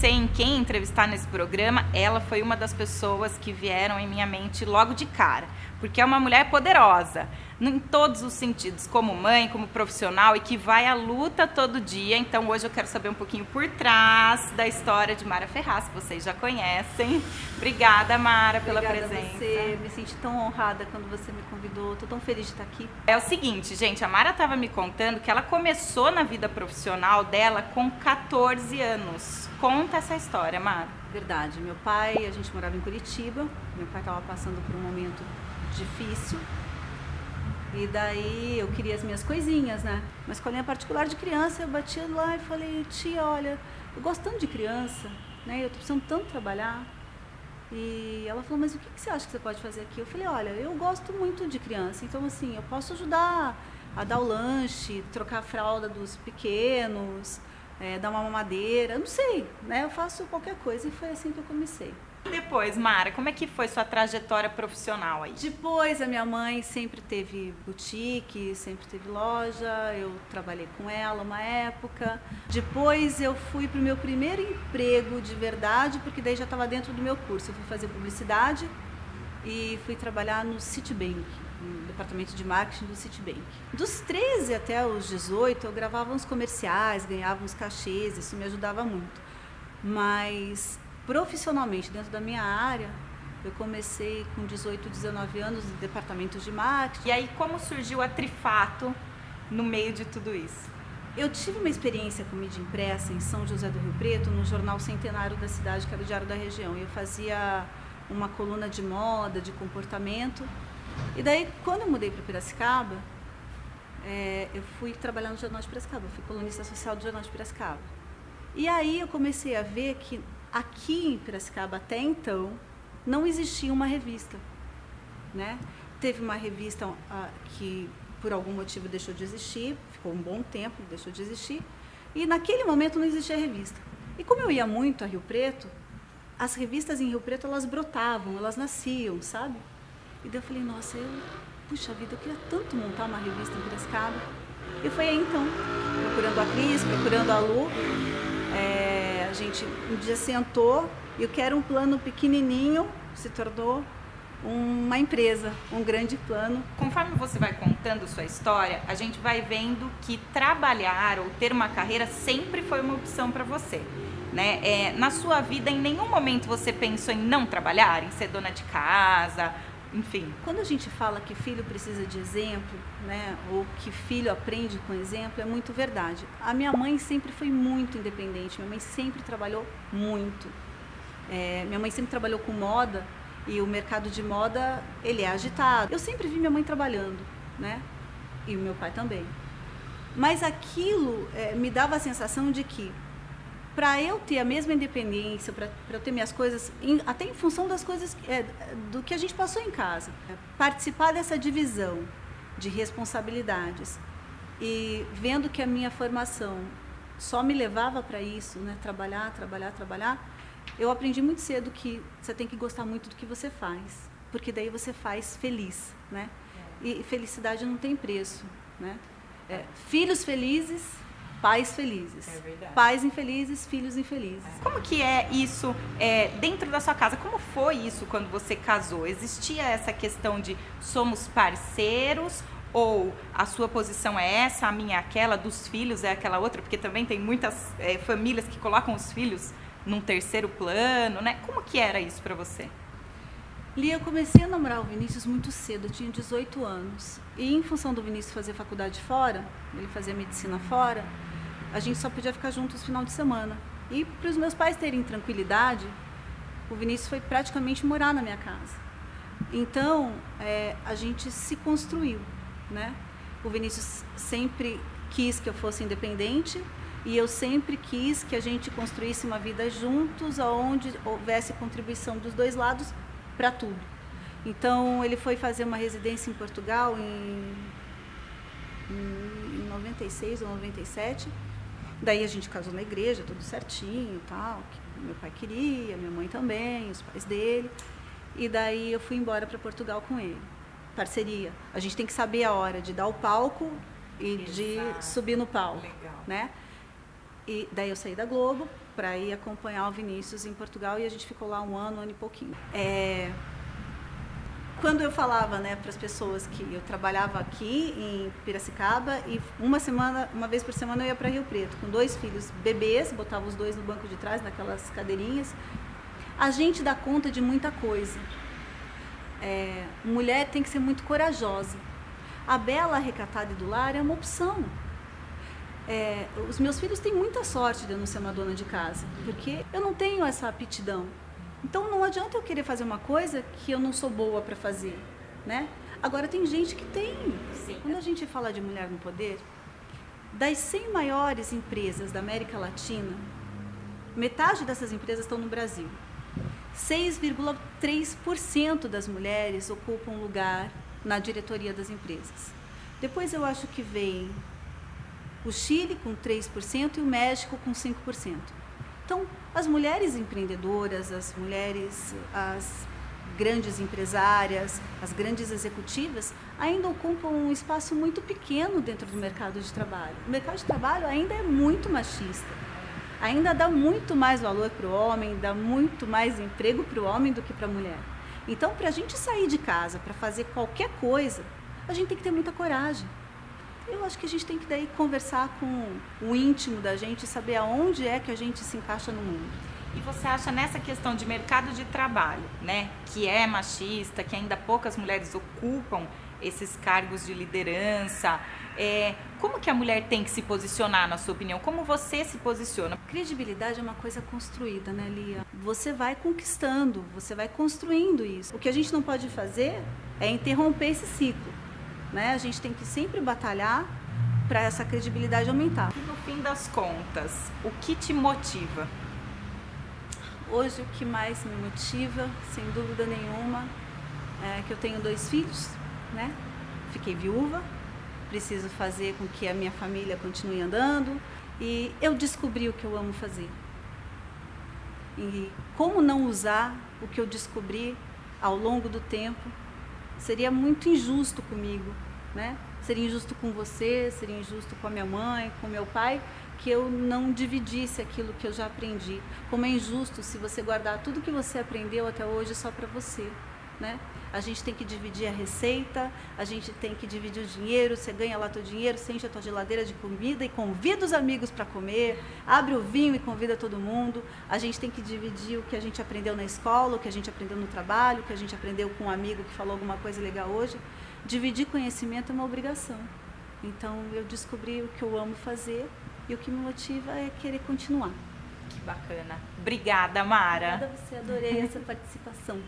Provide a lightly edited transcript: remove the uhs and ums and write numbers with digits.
pensei em quem entrevistar nesse programa, ela foi uma das pessoas que vieram em minha mente logo de cara, porque é uma mulher poderosa, em todos os sentidos, como mãe, como profissional, e que vai à luta todo dia. Então hoje eu quero saber um pouquinho por trás da história de Mara Ferraz, que vocês já conhecem. Obrigada, Mara, pela presença. Obrigada a você, me senti tão honrada quando você me convidou, estou tão feliz de estar aqui. É o seguinte, gente, a Mara estava me contando que ela começou na vida profissional dela com 14 anos. Conta essa história, Mara. Verdade, meu pai, a gente morava em Curitiba, meu pai estava passando por um momento difícil, e daí eu queria as minhas coisinhas, né? Uma escolinha particular de criança, eu batia lá e falei, tia, olha, eu gosto tanto de criança, né? Eu tô precisando tanto trabalhar. E ela falou, mas o que você acha que você pode fazer aqui? Eu falei, olha, eu gosto muito de criança, então assim, eu posso ajudar a dar o lanche, trocar a fralda dos pequenos, dar uma mamadeira, eu não sei, né? Eu faço qualquer coisa, e foi assim que eu comecei. Depois, Mara, como é que foi sua trajetória profissional aí? Depois, a minha mãe sempre teve boutique, sempre teve loja, eu trabalhei com ela uma época. Depois eu fui para o meu primeiro emprego de verdade, porque daí já estava dentro do meu curso. Eu fui fazer publicidade e fui trabalhar no Citibank, no departamento de marketing do Citibank. Dos 13 até os 18, eu gravava uns comerciais, ganhava uns cachês, isso me ajudava muito. Mas profissionalmente, dentro da minha área, eu comecei com 18, 19 anos no departamento de marketing. E aí, como surgiu a Trifato no meio de tudo isso? Eu tive uma experiência com mídia impressa em São José do Rio Preto, no jornal centenário da cidade, que era o Diário da Região. Eu fazia uma coluna de moda, de comportamento. E daí, quando eu mudei para Piracicaba, eu fui trabalhar no Jornal de Piracicaba. Eu fui colunista social do Jornal de Piracicaba. E aí eu comecei a ver que aqui em Piracicaba, até então, não existia uma revista, né? Teve uma revista que, por algum motivo, deixou de existir, ficou um bom tempo, deixou de existir, e naquele momento não existia revista. E como eu ia muito a Rio Preto, as revistas em Rio Preto, elas brotavam, elas nasciam, sabe? E daí eu falei, nossa, puxa vida, eu queria tanto montar uma revista em Piracicaba. E foi aí, então, procurando a Cris, procurando a Lu, a gente um dia sentou e eu quero um plano pequenininho, se tornou uma empresa, um grande plano. Conforme você vai contando sua história, a gente vai vendo que trabalhar ou ter uma carreira sempre foi uma opção para você, né? Na sua vida, em nenhum momento você pensou em não trabalhar, em ser dona de casa, enfim. Quando a gente fala que filho precisa de exemplo, né, ou que filho aprende com exemplo, é muito verdade. A minha mãe sempre foi muito independente, minha mãe sempre trabalhou muito. Minha mãe sempre trabalhou com moda, e o mercado de moda, ele é agitado. Eu sempre vi minha mãe trabalhando, né, e o meu pai também. Mas aquilo me dava a sensação de que, para eu ter a mesma independência, para eu ter minhas coisas, até em função das coisas, do que a gente passou em casa, participar dessa divisão de responsabilidades e vendo que a minha formação só me levava para isso, né, trabalhar, eu aprendi muito cedo que você tem que gostar muito do que você faz, porque daí você faz feliz, né? E felicidade não tem preço, né? Filhos felizes, pais felizes. É verdade. Pais infelizes, filhos infelizes. Como que é isso dentro da sua casa? Como foi isso quando você casou? Existia essa questão de somos parceiros, ou a sua posição é essa, a minha é aquela, dos filhos é aquela outra? Porque também tem muitas famílias que colocam os filhos num terceiro plano, né? Como que era isso para você? Lia, eu comecei a namorar o Vinícius muito cedo, eu tinha 18 anos. E em função do Vinícius fazer faculdade fora, ele fazia medicina fora, a gente só podia ficar juntos no final de semana. E para os meus pais terem tranquilidade, o Vinícius foi praticamente morar na minha casa. Então, a gente se construiu, né? O Vinícius sempre quis que eu fosse independente e eu sempre quis que a gente construísse uma vida juntos, onde houvesse contribuição dos dois lados para tudo. Então, ele foi fazer uma residência em Portugal em 96 ou 97. Daí a gente casou na igreja, tudo certinho, tal, que meu pai queria, minha mãe também, os pais dele. E daí eu fui embora para Portugal com ele. Parceria. A gente tem que saber a hora de dar o palco e de subir no palco, Legal. né? E daí eu saí da Globo para ir acompanhar o Vinícius em Portugal e a gente ficou lá um ano e pouquinho. Quando eu falava, né, para as pessoas que eu trabalhava aqui em Piracicaba e uma vez por semana eu ia para Rio Preto com 2 filhos bebês, botava os 2 no banco de trás, naquelas cadeirinhas. A gente dá conta de muita coisa. Mulher tem que ser muito corajosa. A bela recatada e do lar é uma opção. Os meus filhos têm muita sorte de eu não ser uma dona de casa, porque eu não tenho essa aptidão. Então não adianta eu querer fazer uma coisa que eu não sou boa para fazer, né? Agora tem gente que tem. Sim. Quando a gente fala de mulher no poder, das 100 maiores empresas da América Latina, metade dessas empresas estão no Brasil. 6,3% das mulheres ocupam lugar na diretoria das empresas. Depois eu acho que vem o Chile com 3% e o México com 5%. Então, as mulheres empreendedoras, as grandes empresárias, as grandes executivas, ainda ocupam um espaço muito pequeno dentro do mercado de trabalho. O mercado de trabalho ainda é muito machista. Ainda dá muito mais valor para o homem, dá muito mais emprego para o homem do que para a mulher. Então, para a gente sair de casa, para fazer qualquer coisa, a gente tem que ter muita coragem. Eu acho que a gente tem que daí conversar com o íntimo da gente e saber aonde é que a gente se encaixa no mundo. E você acha nessa questão de mercado de trabalho, né, que é machista, que ainda poucas mulheres ocupam esses cargos de liderança, como que a mulher tem que se posicionar, na sua opinião? Como você se posiciona? Credibilidade é uma coisa construída, né, Lia? Você vai conquistando, você vai construindo isso. O que a gente não pode fazer é interromper esse ciclo, né? A gente tem que sempre batalhar para essa credibilidade aumentar. E no fim das contas, o que te motiva? Hoje o que mais me motiva, sem dúvida nenhuma, é que eu tenho 2 filhos, né? Fiquei viúva, preciso fazer com que a minha família continue andando e eu descobri o que eu amo fazer. E como não usar o que eu descobri ao longo do tempo seria muito injusto comigo, né? Seria injusto com você, seria injusto com a minha mãe, com meu pai, que eu não dividisse aquilo que eu já aprendi. Como é injusto se você guardar tudo que você aprendeu até hoje só para você, né? A gente tem que dividir a receita, a gente tem que dividir o dinheiro, você ganha lá teu dinheiro, você enche a tua geladeira de comida e convida os amigos para comer, abre o vinho e convida todo mundo. A gente tem que dividir o que a gente aprendeu na escola, o que a gente aprendeu no trabalho, o que a gente aprendeu com um amigo que falou alguma coisa legal hoje. Dividir conhecimento é uma obrigação. Então eu descobri o que eu amo fazer e o que me motiva é querer continuar. Que bacana. Obrigada, Mara. Obrigada a você, adorei essa participação.